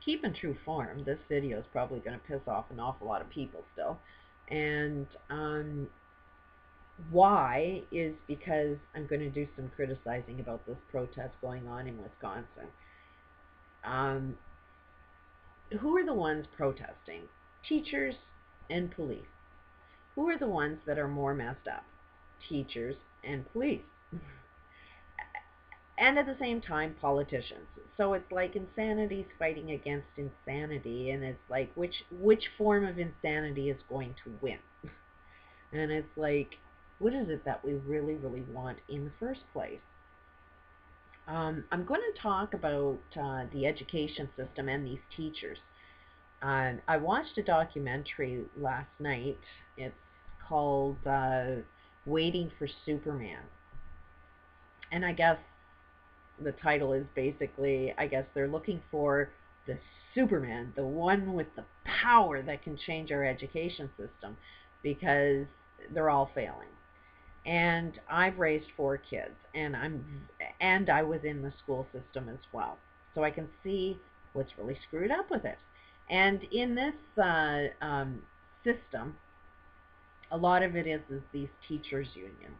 keep in true form, this video is probably going to piss off an awful lot of people still. And why is because I'm going to do some criticizing about this protest going on in Wisconsin. Um, who are the ones protesting? Teachers and police. Who are the ones that are more messed up? Teachers and police. And at the same time, politicians. So it's like insanity's fighting against insanity, and it's like which form of insanity is going to win? And it's like, what is it that we really, really want in the first place? I'm going to talk about the education system and these teachers. I watched a documentary last night. It's called Waiting for Superman. And I guess the title is basically, I guess they're looking for the Superman, the one with the power that can change our education system, because they're all failing. And I've raised 4 kids, and I was in the school system as well, so I can see what's really screwed up with it. And in this system, a lot of it is these teachers unions.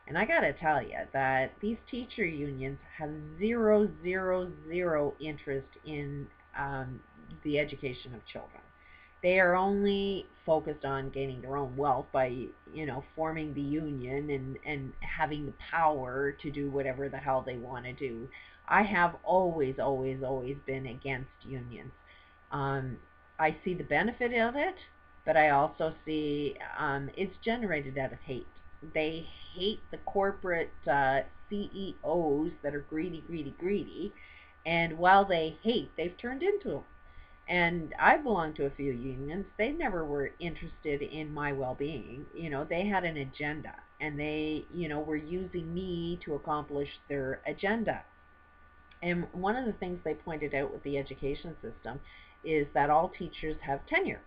And I gotta tell you that these teacher unions have zero interest in the education of children. They are only focused on gaining their own wealth by, forming the union and having the power to do whatever the hell they want to do. I have always been against unions. I see the benefit of it, but I also see it's generated out of hate. They hate the corporate CEOs that are greedy, and while they hate, they've turned into them. And I belong to a few unions. They never were interested in my well-being. They had an agenda, and they, were using me to accomplish their agenda. And one of the things they pointed out with the education system is that all teachers have tenure.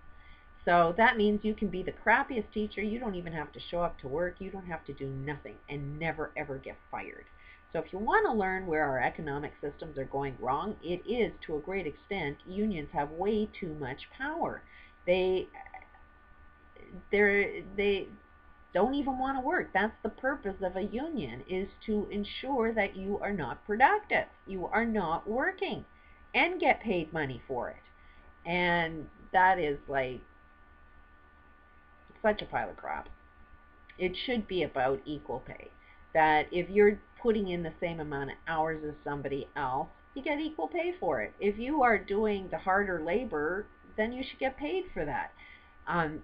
So that means you can be the crappiest teacher. You don't even have to show up to work. You don't have to do nothing and never, ever get fired. So if you want to learn where our economic systems are going wrong, it is, to a great extent, unions have way too much power. They don't even want to work. That's the purpose of a union, is to ensure that you are not productive. You are not working and get paid money for it. And that is like such a pile of crap. It should be about equal pay. That if you're putting in the same amount of hours as somebody else, you get equal pay for it. If you are doing the harder labor, then you should get paid for that.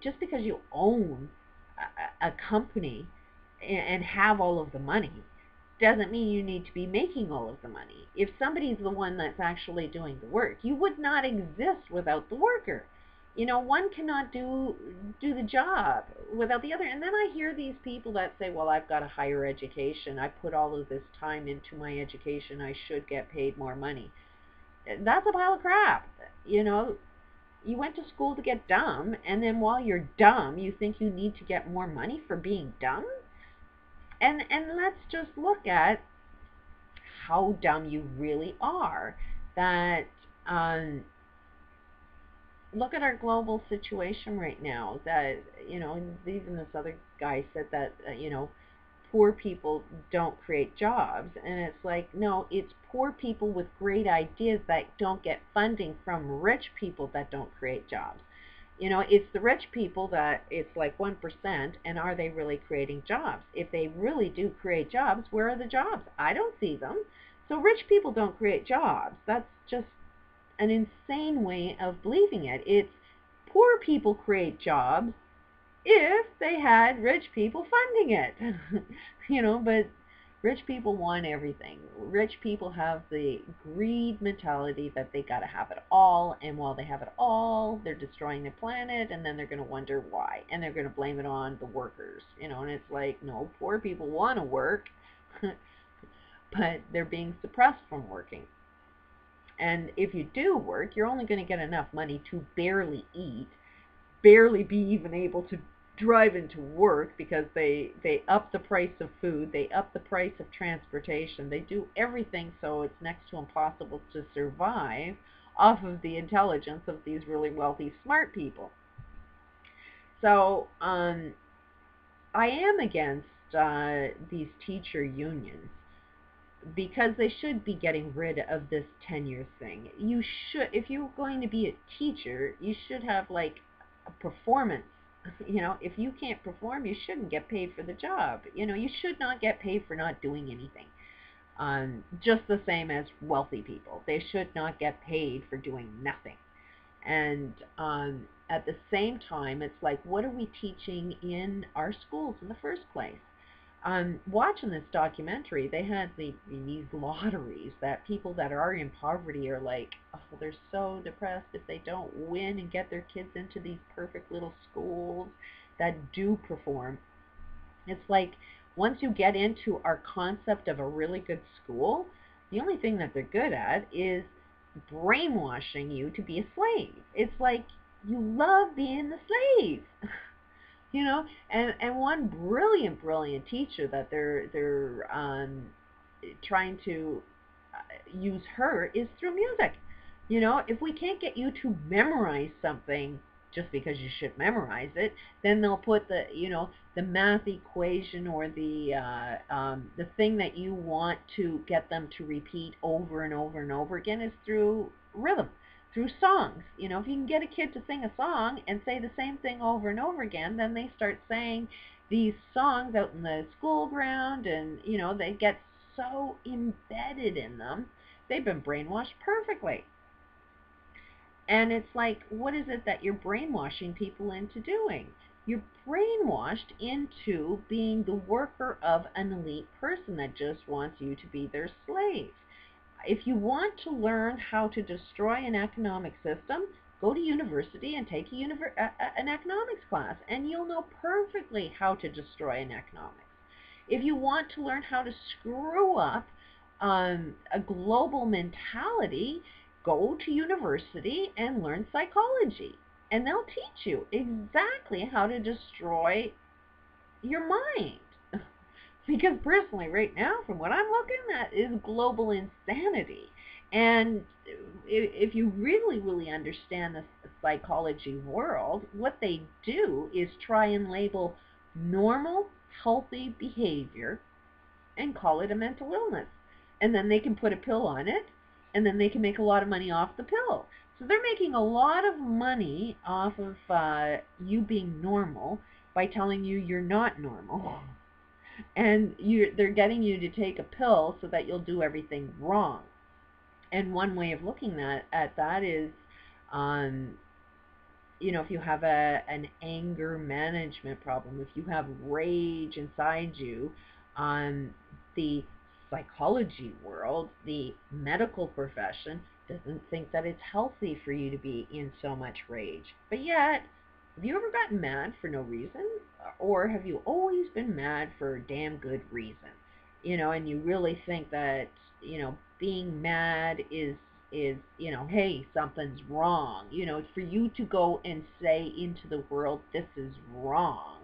Just because you own a company and have all of the money doesn't mean you need to be making all of the money. If somebody's the one that's actually doing the work, you would not exist without the worker. One cannot do the job without the other. And then I hear these people that say, well, I've got a higher education. I put all of this time into my education. I should get paid more money. That's a pile of crap. You went to school to get dumb, and then while you're dumb, you think you need to get more money for being dumb? And let's just look at how dumb you really are. That look at our global situation right now. That even this other guy said that poor people don't create jobs, and it's like, no, it's poor people with great ideas that don't get funding from rich people that don't create jobs. It's the rich people that it's like 1%, and are they really creating jobs? If they really do create jobs, where are the jobs? I don't see them. So rich people don't create jobs. That's just an insane way of believing it. It's poor people create jobs if they had rich people funding it. But rich people want everything. Rich people have the greed mentality that they gotta have it all, and while they have it all, they're destroying the planet, and then they're gonna wonder why, and they're gonna blame it on the workers. And it's like, no, poor people want to work, but they're being suppressed from working. And if you do work, you're only going to get enough money to barely eat, barely be even able to drive into work, because they up the price of food, they up the price of transportation, they do everything so it's next to impossible to survive off of the intelligence of these really wealthy, smart people. So I am against these teacher unions because they should be getting rid of this tenure thing. You should, if you're going to be a teacher, you should have like a performance. You know, if you can't perform, you shouldn't get paid for the job. You know, you should not get paid for not doing anything. Just the same as wealthy people. They should not get paid for doing nothing. And at the same time, it's like, what are we teaching in our schools in the first place? Watching this documentary, they had these lotteries that people that are in poverty are like, oh, they're so depressed if they don't win and get their kids into these perfect little schools that do perform. It's like once you get into our concept of a really good school, the only thing that they're good at is brainwashing you to be a slave. It's like you love being the slave. You know, and one brilliant teacher that they're trying to use her is through music. You know, if we can't get you to memorize something just because you should memorize it, then they'll put the, you know, the math equation or the thing that you want to get them to repeat over and over and over again is through rhythm, through songs. You know, if you can get a kid to sing a song and say the same thing over and over again, then they start saying these songs out in the school ground, and you know, they get so embedded in them, they've been brainwashed perfectly. And it's like, what is it that you're brainwashing people into doing? You're brainwashed into being the worker of an elite person that just wants you to be their slave. If you want to learn how to destroy an economic system, go to university and take an economics class, and you'll know perfectly how to destroy an economics. If you want to learn how to screw up a global mentality, go to university and learn psychology, and they'll teach you exactly how to destroy your mind. Because personally, right now, from what I'm looking at, is global insanity. And if you really understand the psychology world, what they do is try and label normal, healthy behavior and call it a mental illness. And then they can put a pill on it, and then they can make a lot of money off the pill. So they're making a lot of money off of you being normal by telling you you're not normal. And they're getting you to take a pill so that you'll do everything wrong. And one way of looking at that is, you know, if you have an anger management problem, if you have rage inside you, the psychology world, the medical profession doesn't think that it's healthy for you to be in so much rage. But yet, have you ever gotten mad for no reason? Or have you always been mad for a damn good reason? You know, and you really think that, you know, being mad is, you know, hey, something's wrong. You know, for you to go and say into the world, this is wrong.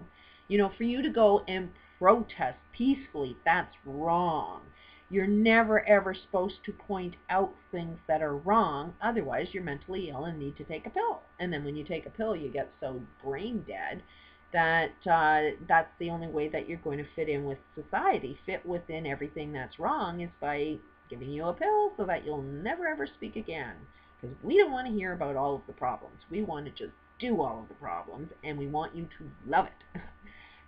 You know, for you to go and protest peacefully, that's wrong. You're never ever supposed to point out things that are wrong, otherwise you're mentally ill and need to take a pill. And then when you take a pill, you get so brain dead that that's the only way that you're going to fit in with society, fit within everything that's wrong, is by giving you a pill so that you'll never ever speak again. Because we don't want to hear about all of the problems. We want to just do all of the problems, and we want you to love it.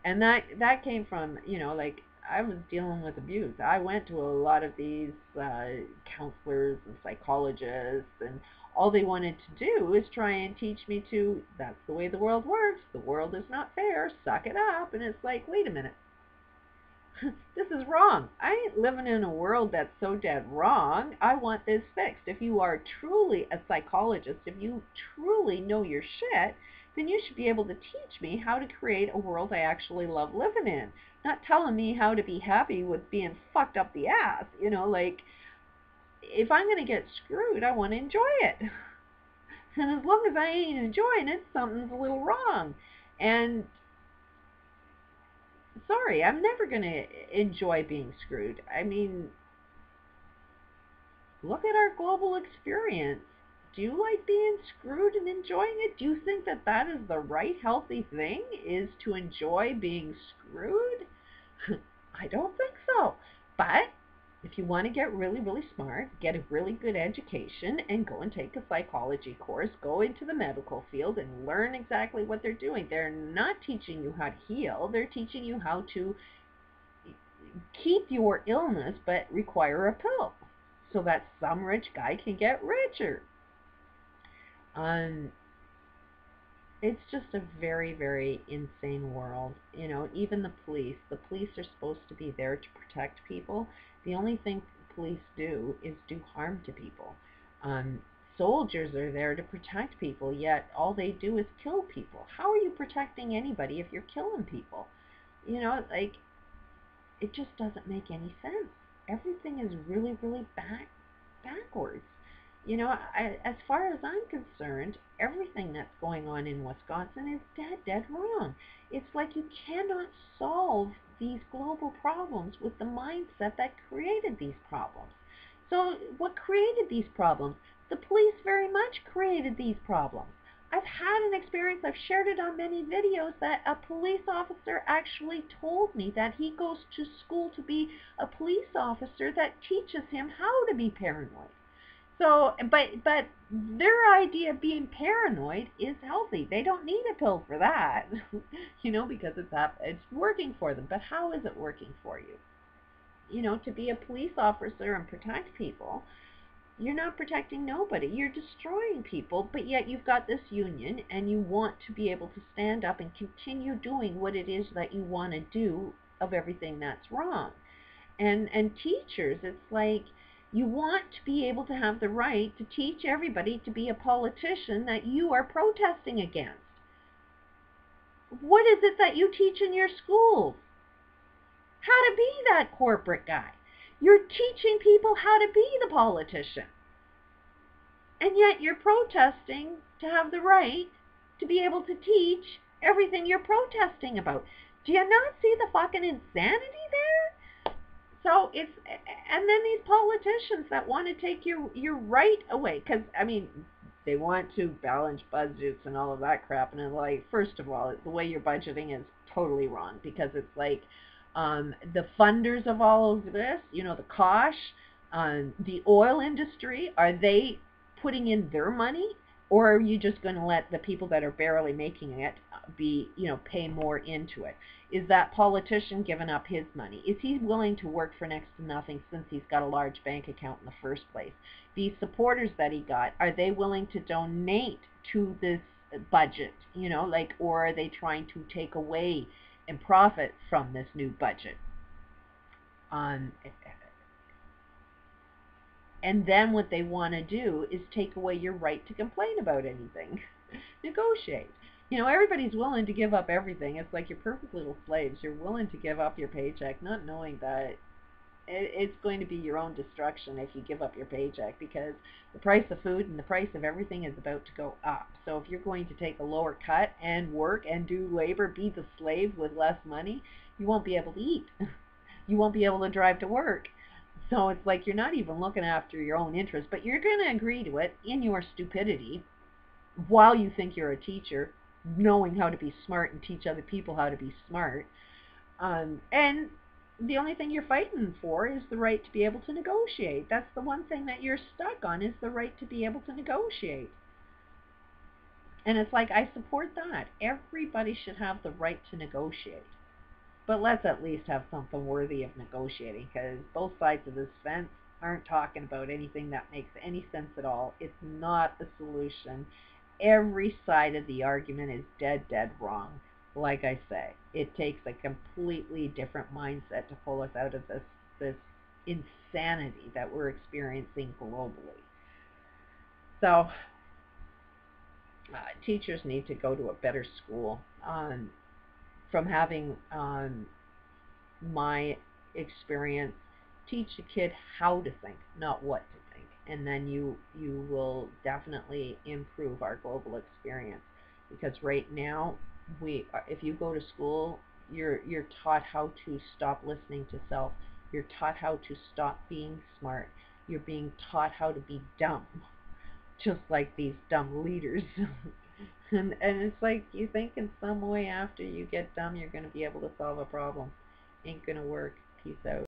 And that came from, you know, like, I was dealing with abuse. I went to a lot of these counselors and psychologists, and all they wanted to do is try and teach me to, that's the way the world works. The world is not fair. Suck it up. And it's like, wait a minute. This is wrong. I ain't living in a world that's so dead wrong. I want this fixed. If you are truly a psychologist, if you truly know your shit, then you should be able to teach me how to create a world I actually love living in. Not telling me how to be happy with being fucked up the ass. You know, like, if I'm going to get screwed, I want to enjoy it. And as long as I ain't enjoying it, something's a little wrong. And sorry, I'm never going to enjoy being screwed. I mean, look at our global experience. Do you like being screwed and enjoying it? Do you think that that is the right healthy thing, is to enjoy being screwed? I don't think so. But if you want to get really, really smart, get a really good education, and go and take a psychology course, go into the medical field and learn exactly what they're doing. They're not teaching you how to heal. They're teaching you how to keep your illness but require a pill so that some rich guy can get richer. Um, it's just a very, very insane world. Even the police are supposed to be there to protect people. The only thing police do is do harm to people. Um, Soldiers are there to protect people, yet all they do is kill people. How are you protecting anybody if you're killing people? Like, it just doesn't make any sense. Everything is really, really backwards. As far as I'm concerned, everything that's going on in Wisconsin is dead wrong. It's like you cannot solve these global problems with the mindset that created these problems. So what created these problems? The police very much created these problems. I've had an experience, I've shared it on many videos, that a police officer actually told me that he goes to school to be a police officer that teaches him how to be paranoid. So, but their idea of being paranoid is healthy. They don't need a pill for that, because it's working for them. But how is it working for you? To be a police officer and protect people, you're not protecting nobody. You're destroying people, but yet you've got this union and you want to be able to stand up and continue doing what it is that you want to do of everything that's wrong. And teachers, it's like you want to be able to have the right to teach everybody to be a politician that you are protesting against. What is it that you teach in your schools? How to be that corporate guy. You're teaching people how to be the politician. And yet you're protesting to have the right to be able to teach everything you're protesting about. Do you not see the fucking insanity there? So and then these politicians that want to take your right away, because they want to balance budgets and all of that crap, and like, first of all, the way you're budgeting is totally wrong, because it's like, the funders of all of this, the Koch, the oil industry, are they putting in their money, or are you just going to let the people that are barely making it be, pay more into it? Is that politician giving up his money? Is he willing to work for next to nothing since he's got a large bank account in the first place? These supporters that he got, are they willing to donate to this budget? Or are they trying to take away and profit from this new budget? And then what they want to do is take away your right to complain about anything. Negotiate. Everybody's willing to give up everything. It's like you're perfect little slaves. You're willing to give up your paycheck, not knowing that it's going to be your own destruction if you give up your paycheck, because the price of food and the price of everything is about to go up. So if you're going to take a lower cut and work and do labor, be the slave with less money, you won't be able to eat. You won't be able to drive to work. So it's like you're not even looking after your own interests, but you're going to agree to it in your stupidity while you think you're a teacher, knowing how to be smart and teach other people how to be smart. And the only thing you're fighting for is the right to be able to negotiate. That's the one thing that you're stuck on, is the right to be able to negotiate. And it's like, I support that. Everybody should have the right to negotiate. But let's at least have something worthy of negotiating, because both sides of this fence aren't talking about anything that makes any sense at all. It's not a solution. Every side of the argument is dead wrong. Like I say, it takes a completely different mindset to pull us out of this insanity that we're experiencing globally. So teachers need to go to a better school. From having my experience, teach a kid how to think, not what to think, and then you will definitely improve our global experience. Because right now, if you go to school, you're taught how to stop listening to self. You're taught how to stop being smart. You're being taught how to be dumb. just like these dumb leaders. And it's like you think in some way after you get dumb you're going to be able to solve a problem. Ain't going to work. Peace out.